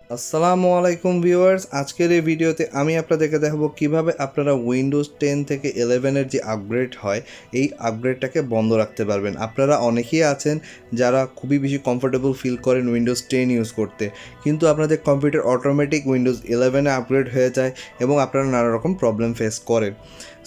আসসালামু আলাইকুম ভিউয়ার্স, আজকের এই ভিডিওতে আমি আপনাদেরকে দেখাবো কিভাবে আপনারা উইন্ডোজ 10 থেকে 11-এর যে আপগ্রেড হয় এই আপগ্রেডটাকে বন্ধ রাখতে পারবেন। আপনারা অনেকেই আছেন যারা খুবই বেশি কমফোর্টেবল ফিল করেন উইন্ডোজ 10 ইউজ করতে, কিন্তু আপনাদের কম্পিউটার অটোমেটিক উইন্ডোজ 11-এ আপগ্রেড হয়ে যায় এবং আপনারা নানা রকম প্রবলেম ফেস করেন।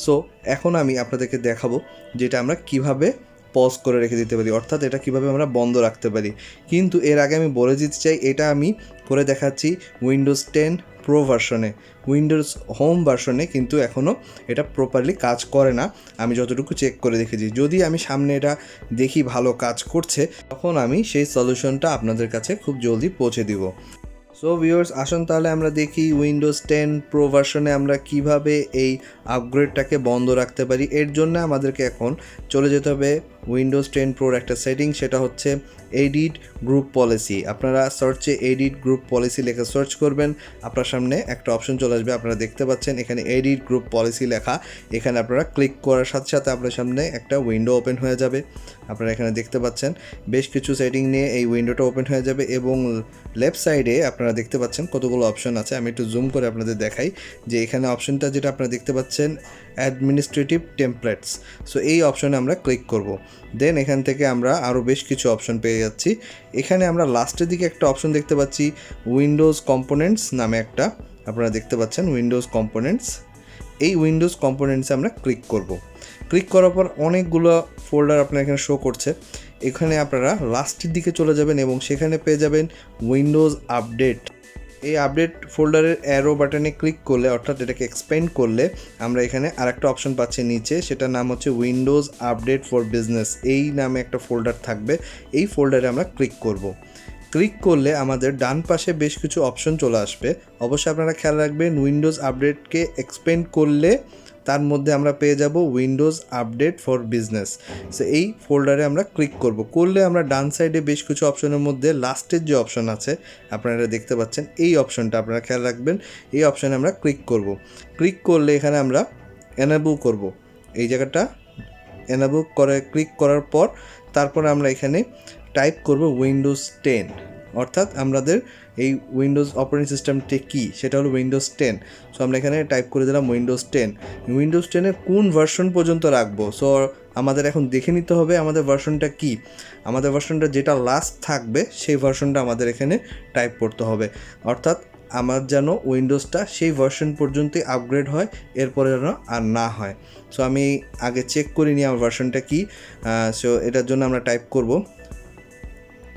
সো এখন আমি আপনাদেরকে দেখাবো যেটা আমরা কিভাবে পজ করে রেখে দিতে পারি, অর্থাৎ এটা কিভাবে আমরা বন্ধ রাখতে পারি। কিন্তু এর আগে আমি বলে দিতে চাই, এটা আমি করে দেখাচ্ছি উইন্ডোজ 10 প্রো ভার্সনে। উইন্ডোজ হোম ভার্সনে কিন্তু এখনও এটা প্রপারলি কাজ করে না, আমি যতটুকু চেক করে দেখেছি। যদি আমি সামনে এটা দেখি ভালো কাজ করছে, তখন আমি সেই সলিউশনটা আপনাদের কাছে খুব জলদি পৌঁছে দিব। সো ভিউয়ার্স, আসুন তাহলে আমরা দেখি উইন্ডোজ 10 প্রো ভার্সনে আমরা কিভাবে এই আপগ্রেডটাকে বন্ধ রাখতে পারি। এর জন্য আমাদেরকে এখন চলে যেতে হবে উইন্ডোজ 10 প্রোর একটা সেটিং, সেটা হচ্ছে এডিট গ্রুপ পলিসি। আপনারা সার্চে এডিট গ্রুপ পলিসি লেখা সার্চ করবেন, আপনার সামনে একটা অপশন চলে আসবে। আপনারা দেখতে পাচ্ছেন এখানে এডিট গ্রুপ পলিসি লেখা। এখানে আপনারা ক্লিক করার সাথে সাথে আপনার সামনে একটা উইন্ডো ওপেন হয়ে যাবে। আপনারা এখানে দেখতে পাচ্ছেন বেশ কিছু সেটিং নিয়ে এই উইন্ডোটা ওপেন হয়ে যাবে এবং লেফট সাইডে আপনারা দেখতে পাচ্ছেন কতগুলো অপশন আছে। আমি একটু জুম করে আপনাদের দেখাই যে এখানে অপশনটা যেটা আপনারা দেখতে পাচ্ছেন অ্যাডমিনিস্ট্রেটিভ টেমপ্লেটস। সো এই অপশনে আমরা ক্লিক করব। দেন এখান থেকে আমরা আরও বেশ কিছু অপশন পেয়ে যাচ্ছি। এখানে আমরা লাস্টের দিকে একটা অপশন দেখতে পাচ্ছি উইন্ডোজ কম্পোনেন্টস নামে একটা, আপনারা দেখতে পাচ্ছেন উইন্ডোজ কম্পোনেন্টস। এই উইন্ডোজ কম্পোনেন্টসে আমরা ক্লিক করব। ক্লিক করার পর অনেকগুলো ফোল্ডার আপনার এখানে শো করছে। এখানে আপনারা লাস্টের দিকে চলে যাবেন এবং সেখানে পেয়ে যাবেন উইন্ডোজ আপডেট। এই আপডেট ফোল্ডারের অ্যারো বাটনে ক্লিক করলে, অর্থাৎ এটাকে এক্সপ্যান্ড করলে, আমরা এখানে আরেকটা অপশন পাচ্ছি নিচে, সেটার নাম হচ্ছে উইন্ডোজ আপডেট ফর বিজনেস। এই নামে একটা ফোল্ডার থাকবে, এই ফোল্ডারে আমরা ক্লিক করব। ক্লিক করলে আমাদের ডান পাশে বেশ কিছু অপশন চলে আসবে। অবশ্যই আপনারা খেয়াল রাখবেন উইন্ডোজ আপডেটকে এক্সপ্যান্ড করলে তার মধ্যে আমরা পেয়ে যাব Windows update for business. So এই ফোল্ডারে আমরা ক্লিক করলে আমরা ডান সাইডে বেশ কিছু অপশনের মধ্যে লাস্টের যে অপশন আছে আপনারা দেখতে পাচ্ছেন, এই অপশনটা আপনারা খেয়াল রাখবেন। এই অপশানে আমরা ক্লিক করলে এখানে আমরা এনেবল করব। এই জায়গাটা এনেবল করে ক্লিক করার পর তারপরে আমরা এখানে টাইপ করব উইন্ডোজ 10, অর্থাৎ আমাদের এই উইন্ডোজ অপারেটিং সিস্টেমটি কী, সেটা হলো উইন্ডোজ 10। সো আমরা এখানে টাইপ করে দিলাম উইন্ডোজ 10। উইন্ডোজ 10-এর কোন ভার্সন পর্যন্ত রাখবো, সো আমাদের এখন দেখে নিতে হবে আমাদের ভার্সনটা কী। আমাদের ভার্সনটা যেটা লাস্ট থাকবে সেই ভার্সনটা আমাদের এখানে টাইপ করতে হবে, অর্থাৎ আমার যেন উইন্ডোজটা সেই ভার্সন পর্যন্তই আপগ্রেড হয়, এরপরে যেন আর না হয়। সো আমি আগে চেক করে নিই আমার ভার্সনটা কী। সো এটার জন্য আমরা টাইপ করব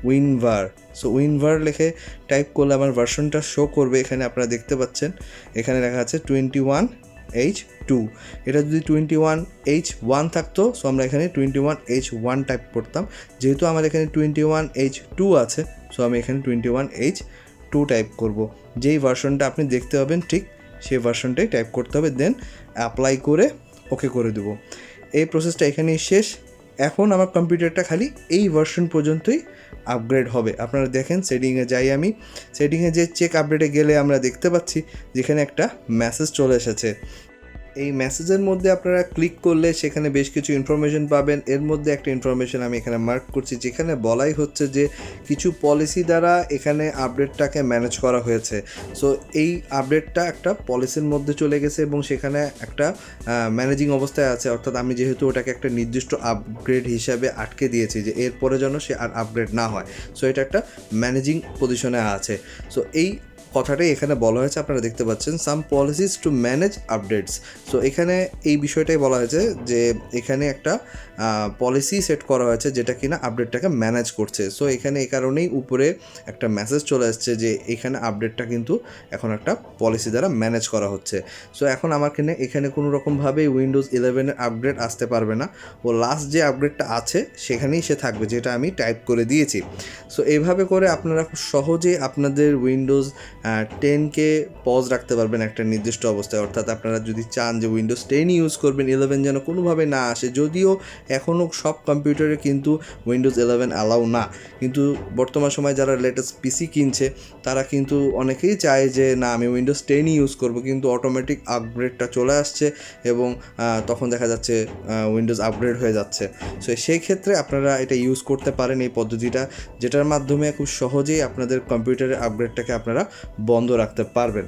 উইনভার। সো উইনভার লিখে টাইপ করলে আমার ভার্সনটা শো করবে। এখানে আপনারা দেখতে পাচ্ছেন এখানে লেখা আছে 21H2। এটা যদি 21H1 থাকতো, সো আমরা এখানে 21H1 টাইপ করতাম। যেহেতু আমার এখানে 21H2 আছে, সো আমি এখানে 21H2 টাইপ করব। যেই ভার্সনটা আপনি দেখতে পাবেন ঠিক সেই ভার্সনটাই টাইপ করতে হবে, দেন অ্যাপ্লাই করে ওকে করে দেবো। এই প্রসেসটা এখানেই শেষ। এখন আমার কম্পিউটারটা খালি এই ভার্সন পর্যন্তই আপগ্রেড হবে। আপনারা দেখেন সেটিংয়ে যাই আমি, সেটিংয়ে যে চেক আপডেটে গেলে আমরা দেখতে পাচ্ছি যেখানে একটা মেসেজ চলে এসেছে। এই মেসেজের মধ্যে আপনারা ক্লিক করলে সেখানে বেশ কিছু ইনফরমেশন পাবেন। এর মধ্যে একটা ইনফরমেশন আমি এখানে মার্ক করছি, যেখানে বলাই হচ্ছে যে কিছু পলিসি দ্বারা এখানে আপডেটটাকে ম্যানেজ করা হয়েছে। সো এই আপডেটটা একটা পলিসির মধ্যে চলে গেছে এবং সেখানে একটা ম্যানেজিং অবস্থায় আছে, অর্থাৎ আমি যেহেতু ওটাকে একটা নির্দিষ্ট আপগ্রেড হিসাবে আটকে দিয়েছি যে এরপরে যেন সে আর আপগ্রেড না হয়। সো এটা একটা ম্যানেজিং পজিশনে আছে। সো এই কথাটাই এখানে বলা হয়েছে, আপনারা দেখতে পাচ্ছেন some policies to manage updates. So এখানে এই বিষয়টাই বলা হয়েছে যে এখানে একটা পলিসি সেট করা হয়েছে যেটা কিনা আপডেটটাকে ম্যানেজ করছে। সো এখানে এই কারণেই উপরে একটা মেসেজ চলে আসছে যে এখানে আপডেটটা কিন্তু এখন একটা পলিসি দ্বারা ম্যানেজ করা হচ্ছে। সো এখন আমার এখানে কোনো রকমভাবেই উইন্ডোজ 11-এর আপগ্রেড আসতে পারবে না। ও লাস্ট যে আপগ্রেডটা আছে সেখানেই সে থাকবে, যেটা আমি টাইপ করে দিয়েছি। সো এইভাবে করে আপনারা খুব সহজে আপনাদের উইন্ডোজ 10কে পজ রাখতে পারবেন একটা নির্দিষ্ট অবস্থায়। অর্থাৎ আপনারা যদি চান যে উইন্ডোজ 10 ইউজ করবেন, 11 যেন কোনোভাবে না আসে, যদিও এখনও সব কম্পিউটারে কিন্তু উইন্ডোজ 11 অ্যালাউ না, কিন্তু বর্তমান সময় যারা লেটেস্ট পিসি কিনছে তারা কিন্তু অনেকেই চায় যে না আমি উইন্ডোজ 10 ইউজ করব, কিন্তু অটোমেটিক আপগ্রেডটা চলে আসছে এবং তখন দেখা যাচ্ছে উইন্ডোজ আপগ্রেড হয়ে যাচ্ছে। সো সেই ক্ষেত্রে আপনারা এটা ইউজ করতে পারেন এই পদ্ধতিটা, যেটার মাধ্যমে খুব সহজেই আপনাদের কম্পিউটারের আপগ্রেডটাকে আপনারা বন্ধ রাখতে পারবেন।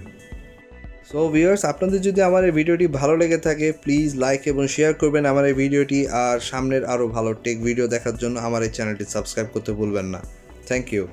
সো ভিউয়ার্স, আপনাদের যদি আমার এই ভিডিওটি ভালো লেগে থাকে প্লিজ লাইক এবং শেয়ার করবেন আমার এই ভিডিওটি, আর সামনের আরও ভালো টেক ভিডিও দেখার জন্য আমার এই চ্যানেলটি সাবস্ক্রাইব করতে ভুলবেন না। Thank you.